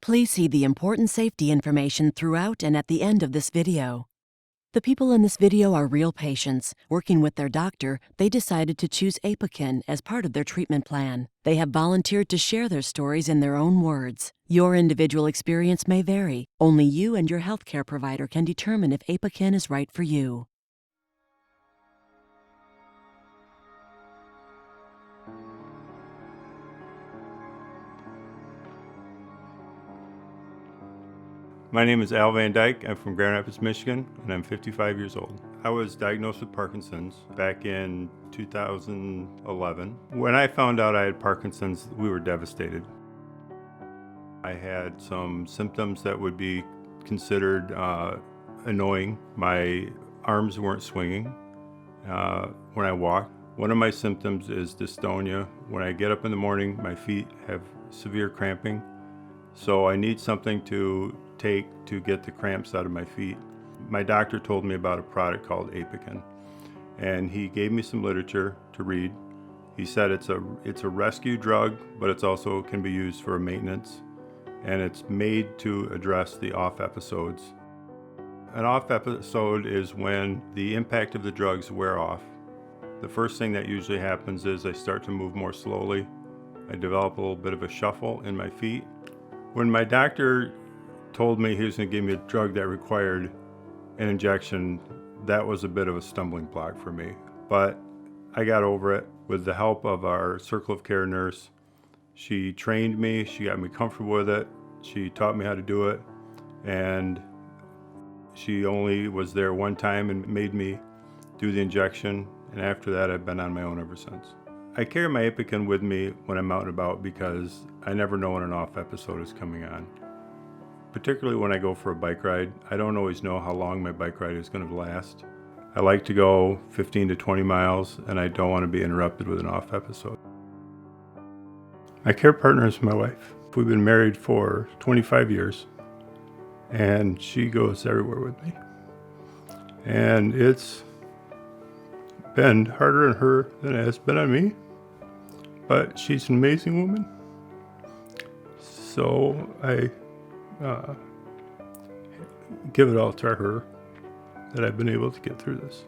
Please see the important safety information throughout and at the end of this video. The people in this video are real patients. Working with their doctor, they decided to choose APOKYN as part of their treatment plan. They have volunteered to share their stories in their own words. Your individual experience may vary. Only you and your healthcare provider can determine if APOKYN is right for you. My name is Al Van Dyke. I'm from Grand Rapids, Michigan, and I'm 55 years old. I was diagnosed with Parkinson's back in 2011. When I found out I had Parkinson's, we were devastated. I had some symptoms that would be considered annoying. My arms weren't swinging when I walked. One of my symptoms is dystonia. When I get up in the morning, my feet have severe cramping. So I need something to take to get the cramps out of my feet. My doctor told me about a product called APOKYN, and he gave me some literature to read. He said it's a rescue drug, but it's also can be used for maintenance, and it's made to address the off episodes. An off episode is when the impact of the drugs wear off. The first thing that usually happens is I start to move more slowly. I develop a little bit of a shuffle in my feet. When my doctor told me he was going to give me a drug that required an injection, that was a bit of a stumbling block for me. But I got over it with the help of our Circle of Care nurse. She trained me, she got me comfortable with it, she taught me how to do it, and she only was there one time and made me do the injection, and after that I've been on my own ever since. I carry my APOKYN with me when I'm out and about because I never know when an off episode is coming on. Particularly when I go for a bike ride, I don't always know how long my bike ride is going to last. I like to go 15 to 20 miles, and I don't want to be interrupted with an off episode. My care partner is my wife. We've been married for 25 years, and she goes everywhere with me. And it's been harder on her than it has been on me, but she's an amazing woman. So I give it all to her that I've been able to get through this.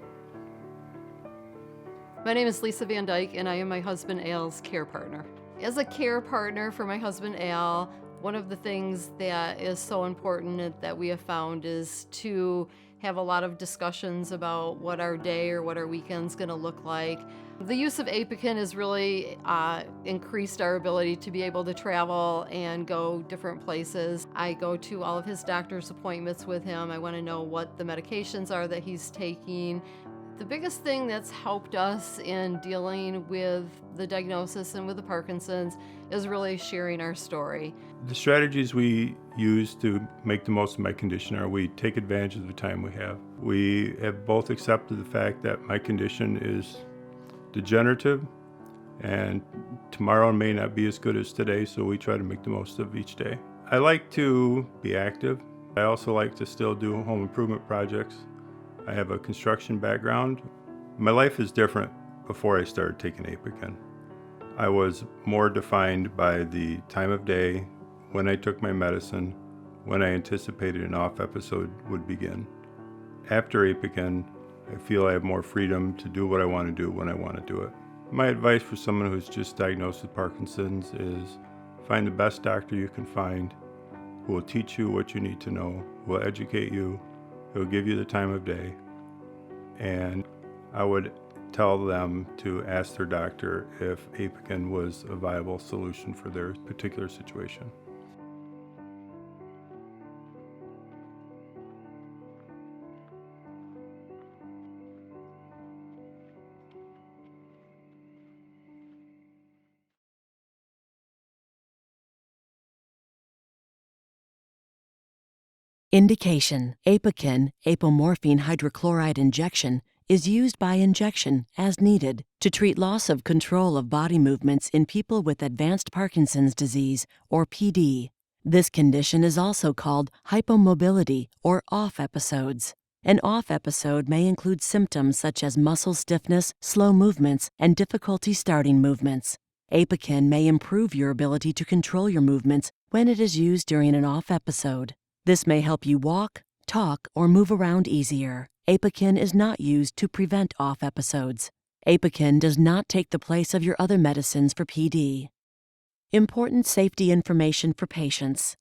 My name is Lisa Van Dyke, and I am my husband Al's care partner. As a care partner for my husband Al, one of the things that is so important that we have found is to have a lot of discussions about what our day or what our weekend's going to look like. The use of APOKYN has really increased our ability to be able to travel and go different places. I go to all of his doctor's appointments with him. I want to know what the medications are that he's taking. The biggest thing that's helped us in dealing with the diagnosis and with the Parkinson's is really sharing our story. The strategies we use to make the most of my condition are we take advantage of the time we have. We have both accepted the fact that my condition is degenerative and tomorrow may not be as good as today, so we try to make the most of each day. I like to be active. I also like to still do home improvement projects. I have a construction background. My life is different before I started taking APOKYN. I was more defined by the time of day, when I took my medicine, when I anticipated an off episode would begin. After APOKYN, I feel I have more freedom to do what I want to do when I want to do it. My advice for someone who's just diagnosed with Parkinson's is find the best doctor you can find who will teach you what you need to know, who will educate you, who will give you the time of day. And I would tell them to ask their doctor if APOKYN was a viable solution for their particular situation. Indication: APOKYN, apomorphine hydrochloride injection, is used by injection as needed to treat loss of control of body movements in people with advanced Parkinson's disease, or PD. This condition is also called hypomobility or off episodes. An off episode may include symptoms such as muscle stiffness, slow movements, and difficulty starting movements. APOKYN may improve your ability to control your movements when it is used during an off episode. This may help you walk, talk, or move around easier. APOKYN is not used to prevent off episodes. APOKYN does not take the place of your other medicines for PD. Important safety information for patients.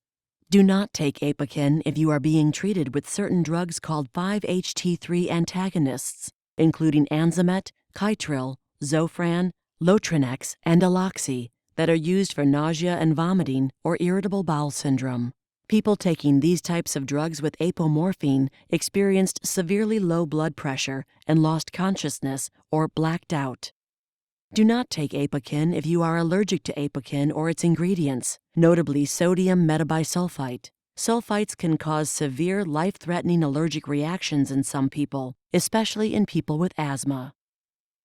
Do not take APOKYN if you are being treated with certain drugs called 5-HT3 antagonists, including Anzamet, Kytril, Zofran, Lotrinex, and Aloxi, that are used for nausea and vomiting or irritable bowel syndrome. People taking these types of drugs with apomorphine experienced severely low blood pressure and lost consciousness or blacked out. Do not take APOKYN if you are allergic to APOKYN or its ingredients, notably sodium metabisulfite. Sulfites can cause severe, life-threatening allergic reactions in some people, especially in people with asthma.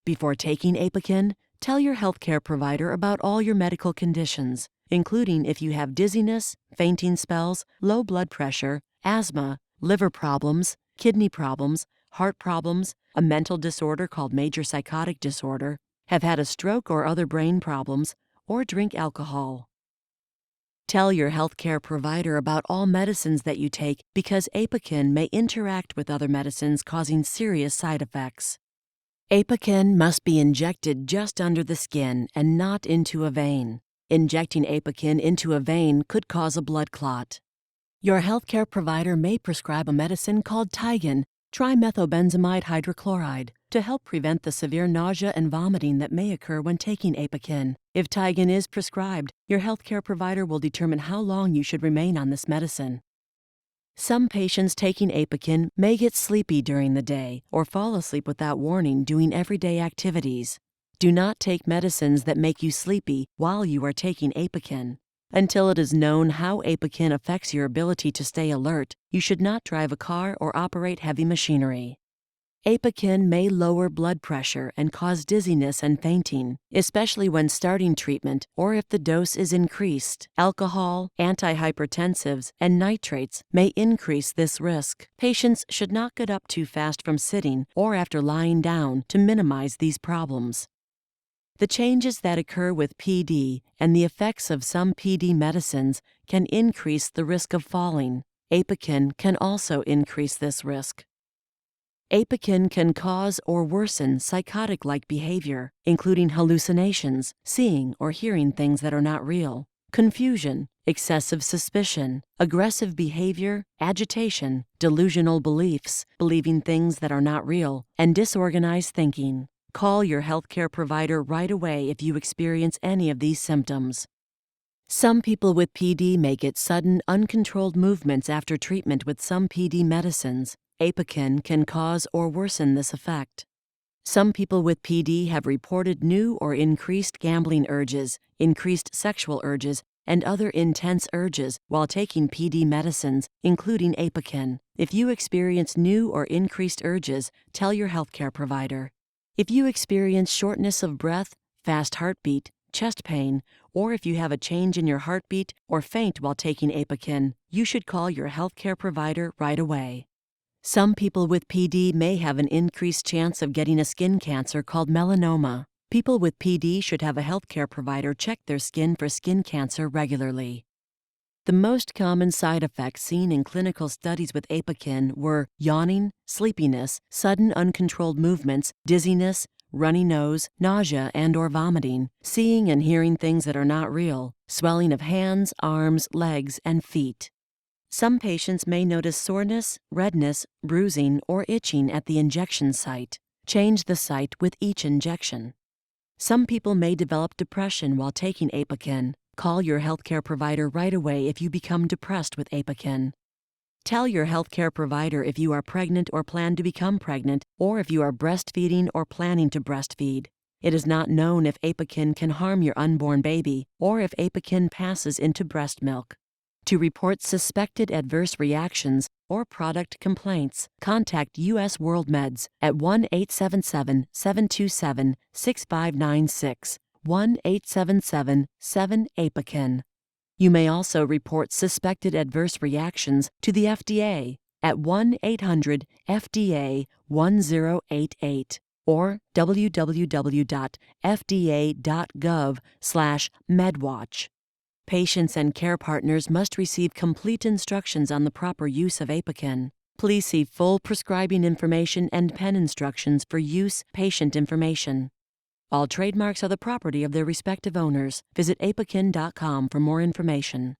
Before taking APOKYN, tell your healthcare provider about all your medical conditions, including if you have dizziness, fainting spells, low blood pressure, asthma, liver problems, kidney problems, heart problems, a mental disorder called major psychotic disorder, have had a stroke or other brain problems, or drink alcohol. Tell your healthcare provider about all medicines that you take because APOKYN may interact with other medicines causing serious side effects. APOKYN must be injected just under the skin and not into a vein. Injecting APOKYN into a vein could cause a blood clot. Your healthcare provider may prescribe a medicine called Tygan, trimethobenzamide hydrochloride, to help prevent the severe nausea and vomiting that may occur when taking APOKYN. If Tygan is prescribed, your healthcare provider will determine how long you should remain on this medicine. Some patients taking APOKYN may get sleepy during the day or fall asleep without warning doing everyday activities. Do not take medicines that make you sleepy while you are taking APOKYN. Until it is known how APOKYN affects your ability to stay alert, you should not drive a car or operate heavy machinery. APOKYN may lower blood pressure and cause dizziness and fainting, especially when starting treatment or if the dose is increased. Alcohol, antihypertensives, and nitrates may increase this risk. Patients should not get up too fast from sitting or after lying down to minimize these problems. The changes that occur with PD and the effects of some PD medicines can increase the risk of falling. APOKYN can also increase this risk. APOKYN can cause or worsen psychotic-like behavior, including hallucinations, seeing or hearing things that are not real, confusion, excessive suspicion, aggressive behavior, agitation, delusional beliefs, believing things that are not real, and disorganized thinking. Call your healthcare provider right away if you experience any of these symptoms. Some people with PD may get sudden, uncontrolled movements after treatment with some PD medicines. APOKYN can cause or worsen this effect. Some people with PD have reported new or increased gambling urges, increased sexual urges, and other intense urges while taking PD medicines, including APOKYN. If you experience new or increased urges, tell your healthcare provider. If you experience shortness of breath, fast heartbeat, chest pain, or if you have a change in your heartbeat or faint while taking APOKYN, you should call your healthcare provider right away. Some people with PD may have an increased chance of getting a skin cancer called melanoma. People with PD should have a healthcare provider check their skin for skin cancer regularly. The most common side effects seen in clinical studies with APOKYN were yawning, sleepiness, sudden uncontrolled movements, dizziness, runny nose, nausea and/or vomiting, seeing and hearing things that are not real, swelling of hands, arms, legs, and feet. Some patients may notice soreness, redness, bruising, or itching at the injection site. Change the site with each injection. Some people may develop depression while taking APOKYN. Call your healthcare provider right away if you become depressed with APOKYN. Tell your healthcare provider if you are pregnant or plan to become pregnant, or if you are breastfeeding or planning to breastfeed. It is not known if APOKYN can harm your unborn baby or if APOKYN passes into breast milk. To report suspected adverse reactions or product complaints, contact U.S. WorldMeds at 1-877-727-6596, 1-877-7-APOKYN. You may also report suspected adverse reactions to the FDA at 1-800-FDA-1088 or www.fda.gov/medwatch. Patients and care partners must receive complete instructions on the proper use of APOKYN. Please see full prescribing information and pen instructions for use patient information. All trademarks are the property of their respective owners. Visit apokyn.com for more information.